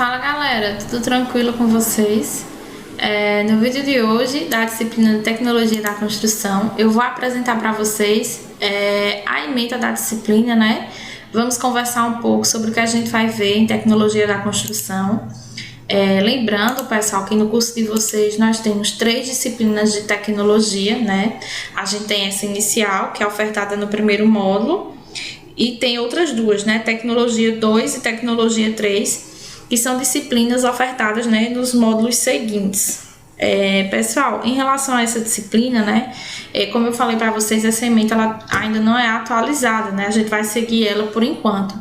Fala galera, tudo tranquilo com vocês? No vídeo de hoje, da disciplina de Tecnologia da Construção, eu vou apresentar para vocês a ementa da disciplina, né? Vamos conversar um pouco sobre o que a gente vai ver em Tecnologia da Construção. Lembrando, pessoal, que no curso de vocês nós temos 3 disciplinas de tecnologia, né? A gente tem essa inicial, que é ofertada no primeiro módulo, e tem outras duas, né? Tecnologia 2 e Tecnologia 3, que são disciplinas ofertadas, né, nos módulos seguintes. Pessoal, em relação a essa disciplina, né, como eu falei para vocês, essa ementa ela ainda não é atualizada, né? A gente vai seguir ela por enquanto.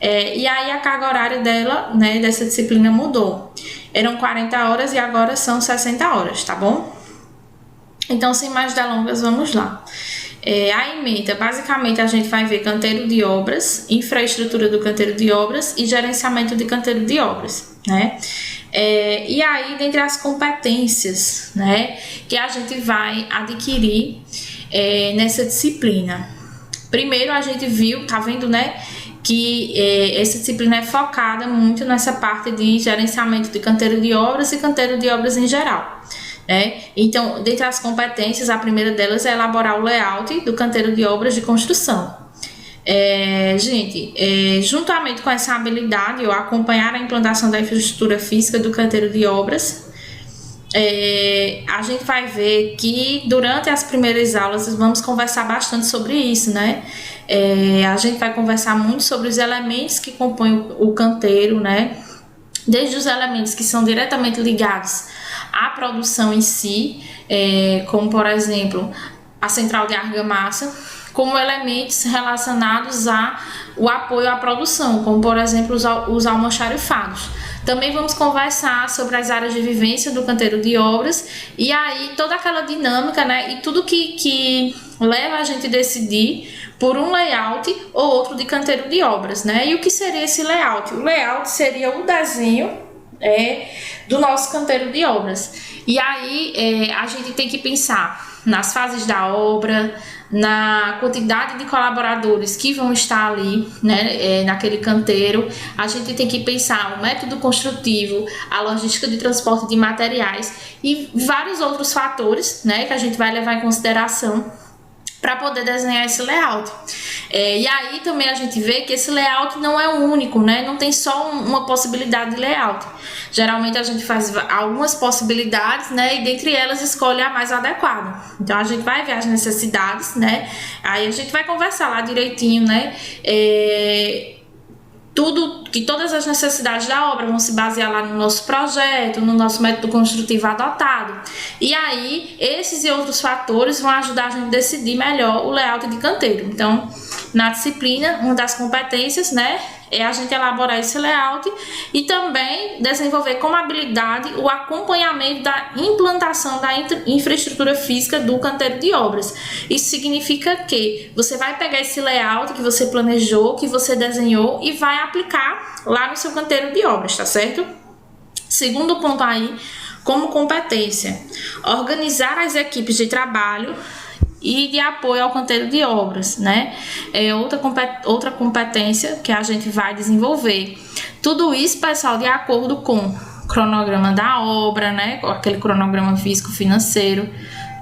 E aí a carga horária dela, né, dessa disciplina mudou. Eram 40 horas e agora são 60 horas, tá bom? Então, sem mais delongas, vamos lá. A ementa, basicamente, a gente vai ver canteiro de obras, infraestrutura do canteiro de obras e gerenciamento de canteiro de obras, né? E aí, dentre as competências, né, que a gente vai adquirir nessa disciplina. Primeiro, a gente viu, tá vendo, né, que essa disciplina é focada muito nessa parte de gerenciamento de canteiro de obras e canteiro de obras em geral. Então, dentre as competências, a primeira delas é elaborar o layout do canteiro de obras de construção. Juntamente com essa habilidade, ou acompanhar a implantação da infraestrutura física do canteiro de obras, a gente vai ver que durante as primeiras aulas vamos conversar bastante sobre isso, né? A gente vai conversar muito sobre os elementos que compõem o canteiro, né? Desde os elementos que são diretamente ligados à produção em si, como por exemplo a central de argamassa, como elementos relacionados ao apoio à produção, como por exemplo os almoxarifados. Também vamos conversar sobre as áreas de vivência do canteiro de obras e aí toda aquela dinâmica, né, e tudo que leva a gente a decidir por um layout ou outro de canteiro de obras, né? E o que seria esse layout? O layout seria o desenho do nosso canteiro de obras. E aí a gente tem que pensar nas fases da obra, na quantidade de colaboradores que vão estar ali, né, naquele canteiro. A gente tem que pensar o método construtivo, a logística de transporte de materiais e vários outros fatores, né, que a gente vai levar em consideração para poder desenhar esse layout. E aí também a gente vê que esse layout não é o único, né? Não tem só uma possibilidade de layout. Geralmente a gente faz algumas possibilidades, né? E dentre elas escolhe a mais adequada. Então a gente vai ver as necessidades, né? Aí a gente vai conversar lá direitinho, né? Todas as necessidades da obra vão se basear lá no nosso projeto, no nosso método construtivo adotado. E aí, esses e outros fatores vão ajudar a gente a decidir melhor o layout de canteiro. Então, na disciplina, uma das competências, né, é a gente elaborar esse layout e também desenvolver como habilidade o acompanhamento da implantação da infraestrutura física do canteiro de obras. Isso significa que você vai pegar esse layout que você planejou, que você desenhou e vai aplicar lá no seu canteiro de obras, tá certo? Segundo ponto aí, como competência, organizar as equipes de trabalho e de apoio ao canteiro de obras, né? Outra competência que a gente vai desenvolver. Tudo isso, pessoal, de acordo com o cronograma da obra, né? Com aquele cronograma físico-financeiro,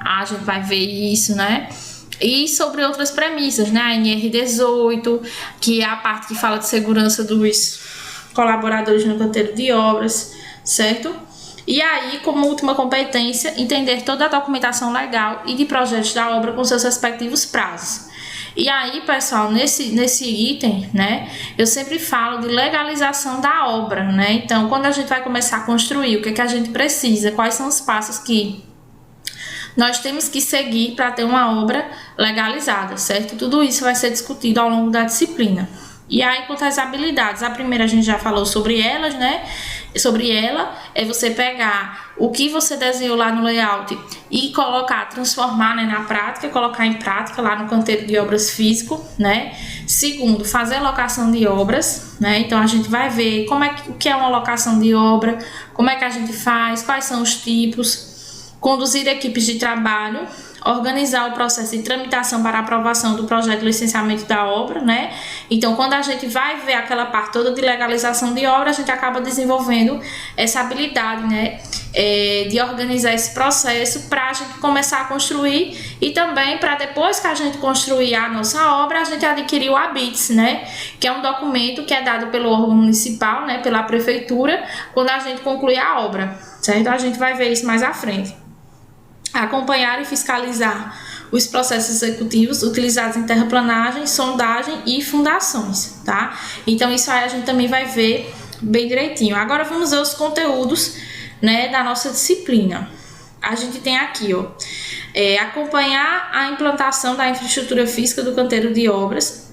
a gente vai ver isso, né? E sobre outras premissas, né? A NR18, que é a parte que fala de segurança dos colaboradores no canteiro de obras, certo? E aí, como última competência, entender toda a documentação legal e de projetos da obra com seus respectivos prazos. E aí, pessoal, nesse item, né, eu sempre falo de legalização da obra, né? Então, quando a gente vai começar a construir, o que é que a gente precisa, quais são os passos que nós temos que seguir para ter uma obra legalizada, certo? Tudo isso vai ser discutido ao longo da disciplina. E aí, quanto às habilidades, a primeira a gente já falou sobre elas, né? Sobre ela é você pegar o que você desenhou lá no layout e transformar, né, na prática, colocar em prática lá no canteiro de obras físico, né? Segundo, fazer a locação de obras, né? Então a gente vai ver o que é uma locação de obra, como é que a gente faz, quais são os tipos, conduzir equipes de trabalho, organizar o processo de tramitação para aprovação do projeto de licenciamento da obra, né? Então, quando a gente vai ver aquela parte toda de legalização de obra, a gente acaba desenvolvendo essa habilidade, né? De organizar esse processo para a gente começar a construir e também para depois que a gente construir a nossa obra, a gente adquirir o ABITS, né? Que é um documento que é dado pelo órgão municipal, né? Pela prefeitura, quando a gente concluir a obra, certo? A gente vai ver isso mais à frente. Acompanhar e fiscalizar os processos executivos utilizados em terraplanagem, sondagem e fundações, tá? Então, isso aí a gente também vai ver bem direitinho. Agora, vamos ver os conteúdos, né, da nossa disciplina. A gente tem aqui, ó, acompanhar a implantação da infraestrutura física do canteiro de obras.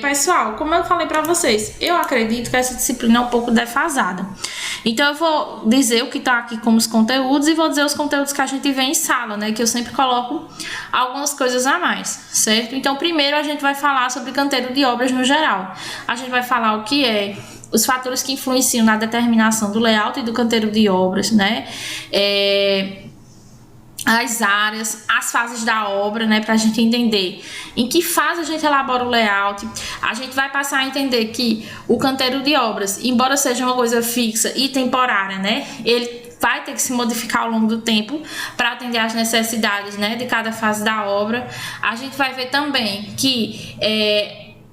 Pessoal, como eu falei para vocês, eu acredito que essa disciplina é um pouco defasada. Então, eu vou dizer o que está aqui como os conteúdos e vou dizer os conteúdos que a gente vê em sala, né? Que eu sempre coloco algumas coisas a mais, certo? Então, primeiro a gente vai falar sobre canteiro de obras no geral. A gente vai falar o que é os fatores que influenciam na determinação do layout e do canteiro de obras, né? As áreas, as fases da obra, né, para a gente entender em que fase a gente elabora o layout. A gente vai passar a entender que o canteiro de obras, embora seja uma coisa fixa e temporária, né, ele vai ter que se modificar ao longo do tempo para atender às necessidades, né, de cada fase da obra. A gente vai ver também que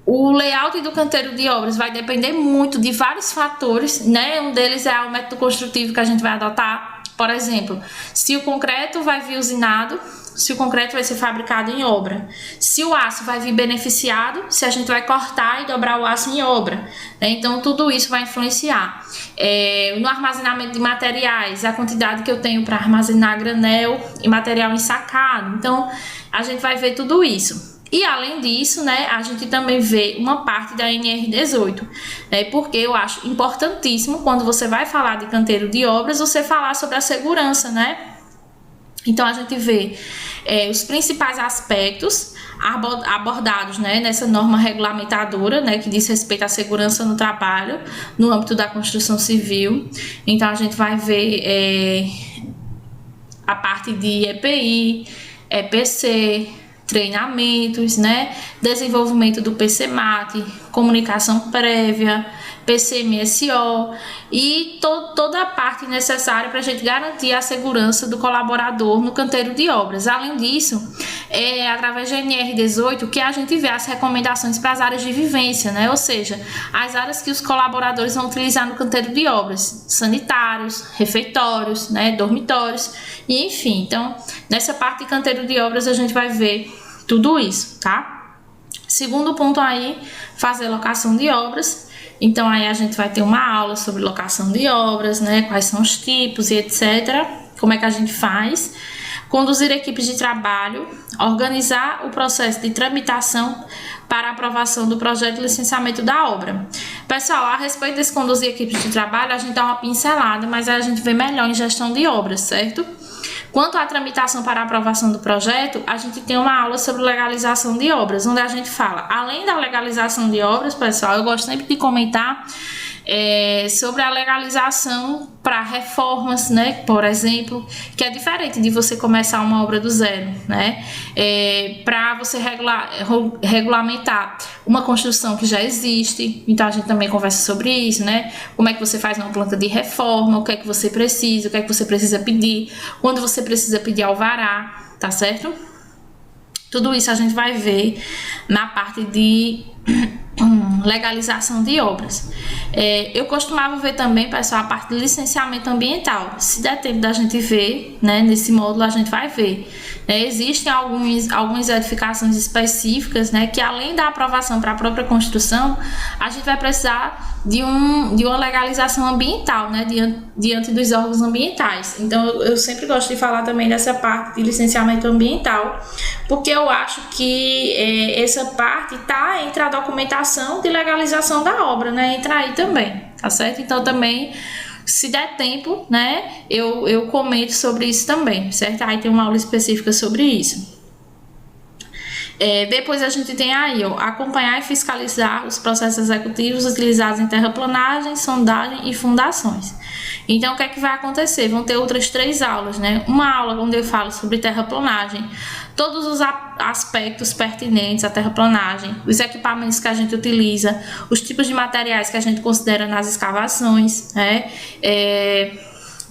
o layout do canteiro de obras vai depender muito de vários fatores, né, um deles é o método construtivo que a gente vai adotar. Por exemplo, se o concreto vai vir usinado, se o concreto vai ser fabricado em obra, se o aço vai vir beneficiado, se a gente vai cortar e dobrar o aço em obra, né? Então, tudo isso vai influenciar. No armazenamento de materiais, a quantidade que eu tenho para armazenar granel e material ensacado. Então, a gente vai ver tudo isso. E além disso, né, a gente também vê uma parte da NR18, né, porque eu acho importantíssimo quando você vai falar de canteiro de obras, você falar sobre a segurança, né? Então a gente vê os principais aspectos abordados, né, nessa norma regulamentadora, né, que diz respeito à segurança no trabalho, no âmbito da construção civil. Então a gente vai ver a parte de EPI, EPC, treinamentos, né, desenvolvimento do PCMAT, comunicação prévia, PCMSO e toda a parte necessária para a gente garantir a segurança do colaborador no canteiro de obras. Além disso, através da NR18 que a gente vê as recomendações para as áreas de vivência, né, ou seja, as áreas que os colaboradores vão utilizar no canteiro de obras, sanitários, refeitórios, né, dormitórios e enfim. Então, nessa parte de canteiro de obras a gente vai ver tudo isso, tá? Segundo ponto aí, fazer locação de obras. Então, aí a gente vai ter uma aula sobre locação de obras, né? Quais são os tipos e etc. Como é que a gente faz. Conduzir equipes de trabalho. Organizar o processo de tramitação para aprovação do projeto de licenciamento da obra. Pessoal, a respeito desse conduzir equipes de trabalho, a gente dá uma pincelada, mas aí a gente vê melhor em gestão de obras, certo? Quanto à tramitação para a aprovação do projeto, a gente tem uma aula sobre legalização de obras, onde a gente fala, além da legalização de obras, pessoal, eu gosto sempre de comentar sobre a legalização para reformas, né, por exemplo, que é diferente de você começar uma obra do zero, né, para você regulamentar uma construção que já existe. Então a gente também conversa sobre isso, né, como é que você faz uma planta de reforma, o que é que você precisa, o que é que você precisa pedir, quando você precisa pedir alvará, tá certo? Tudo isso a gente vai ver na parte de legalização de obras. Eu costumava ver também, pessoal, a parte de licenciamento ambiental. Se der tempo da gente ver, né, nesse módulo a gente vai ver. Existem algumas edificações específicas, né, que além da aprovação para a própria construção, a gente vai precisar de uma legalização ambiental, né, diante dos órgãos ambientais. Então eu sempre gosto de falar também dessa parte de licenciamento ambiental, porque eu acho que essa parte está entre a documentação de legalização da obra, né, entra aí também, tá certo? Então também, se der tempo, né, eu comento sobre isso também, certo? Aí tem uma aula específica sobre isso. Depois a gente tem aí, ó, acompanhar e fiscalizar os processos executivos utilizados em terraplanagem, sondagem e fundações. Então, o que é que vai acontecer? Vão ter outras 3 aulas, né? Uma aula onde eu falo sobre terraplanagem, todos os aspectos pertinentes à terraplanagem, os equipamentos que a gente utiliza, os tipos de materiais que a gente considera nas escavações, né?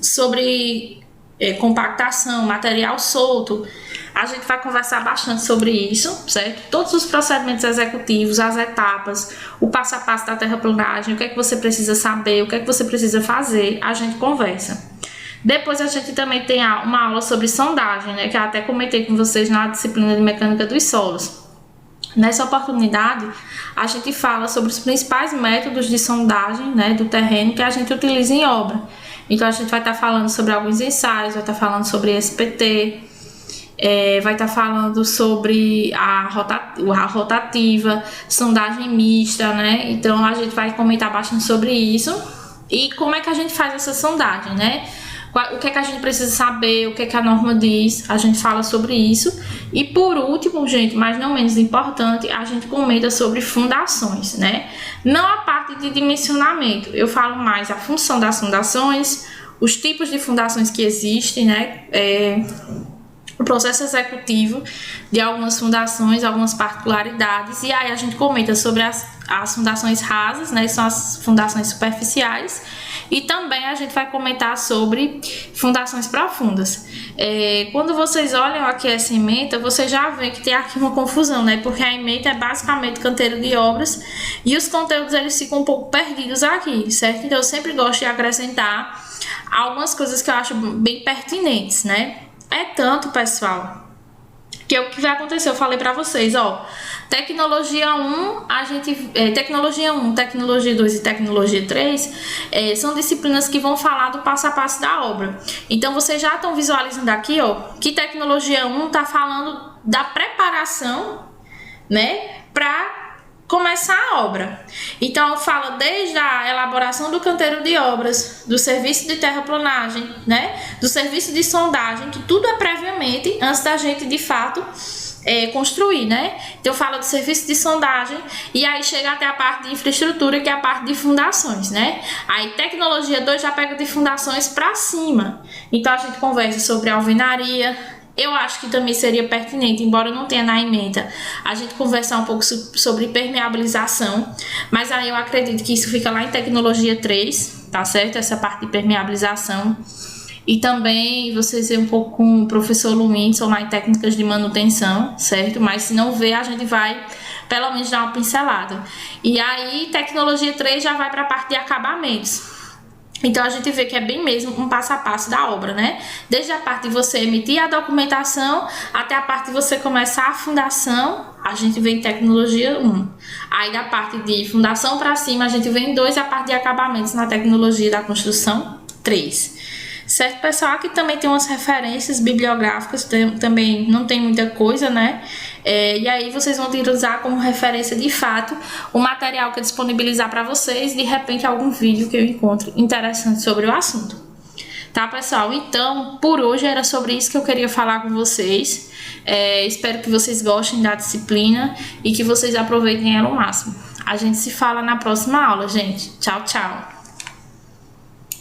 Sobre compactação, material solto. A gente vai conversar bastante sobre isso, certo? Todos os procedimentos executivos, as etapas, o passo a passo da terraplanagem, o que é que você precisa saber, o que é que você precisa fazer, a gente conversa. Depois a gente também tem uma aula sobre sondagem, né, que eu até comentei com vocês na disciplina de mecânica dos solos. Nessa oportunidade, a gente fala sobre os principais métodos de sondagem, né, do terreno que a gente utiliza em obra. Então a gente vai estar falando sobre alguns ensaios, vai estar falando sobre SPT, vai estar falando sobre a rotativa, sondagem mista, né? Então a gente vai comentar bastante sobre isso e como é que a gente faz essa sondagem, né? O que é que a gente precisa saber, o que é que a norma diz, a gente fala sobre isso. E por último, gente, mas não menos importante, a gente comenta sobre fundações, né? Não a parte de dimensionamento, eu falo mais a função das fundações, os tipos de fundações que existem, né? O processo executivo de algumas fundações, algumas particularidades, e aí a gente comenta sobre as fundações rasas, né? São as fundações superficiais. E também a gente vai comentar sobre fundações profundas. Quando vocês olham aqui essa ementa, vocês já veem que tem aqui uma confusão, né? Porque a ementa é basicamente canteiro de obras e os conteúdos eles ficam um pouco perdidos aqui, certo? Então eu sempre gosto de acrescentar algumas coisas que eu acho bem pertinentes, né? É tanto, pessoal, que o que vai acontecer, eu falei pra vocês, ó, tecnologia 1, tecnologia 1, tecnologia 2 e tecnologia 3 são disciplinas que vão falar do passo a passo da obra. Então, vocês já estão visualizando aqui, ó, que tecnologia 1 tá falando da preparação, né, pra começar a obra. Então, fala desde a elaboração do canteiro de obras, do serviço de terraplanagem, né, do serviço de sondagem, que tudo é previamente, antes da gente, de fato, construir, né? Então, fala do serviço de sondagem e aí chega até a parte de infraestrutura, que é a parte de fundações, né? Aí, tecnologia 2 já pega de fundações para cima. Então, a gente conversa sobre alvenaria. Eu acho que também seria pertinente, embora não tenha na ementa, a gente conversar um pouco sobre permeabilização, mas aí eu acredito que isso fica lá em tecnologia 3, tá certo? Essa parte de permeabilização. E também vocês veem um pouco com o professor Luiz lá em técnicas de manutenção, certo? Mas se não ver, a gente vai pelo menos dar uma pincelada. E aí, tecnologia 3 já vai para a parte de acabamentos. Então, a gente vê que é bem mesmo um passo a passo da obra, né? Desde a parte de você emitir a documentação até a parte de você começar a fundação, a gente vê em tecnologia 1. Aí, da parte de fundação para cima, a gente vê em 2 a parte de acabamentos na tecnologia da construção 3. Certo, pessoal? Aqui também tem umas referências bibliográficas, também não tem muita coisa, né? E aí vocês vão ter que usar como referência de fato o material que eu disponibilizar para vocês, de repente algum vídeo que eu encontre interessante sobre o assunto. Tá, pessoal? Então, por hoje era sobre isso que eu queria falar com vocês. Espero que vocês gostem da disciplina e que vocês aproveitem ela ao máximo. A gente se fala na próxima aula, gente. Tchau, tchau!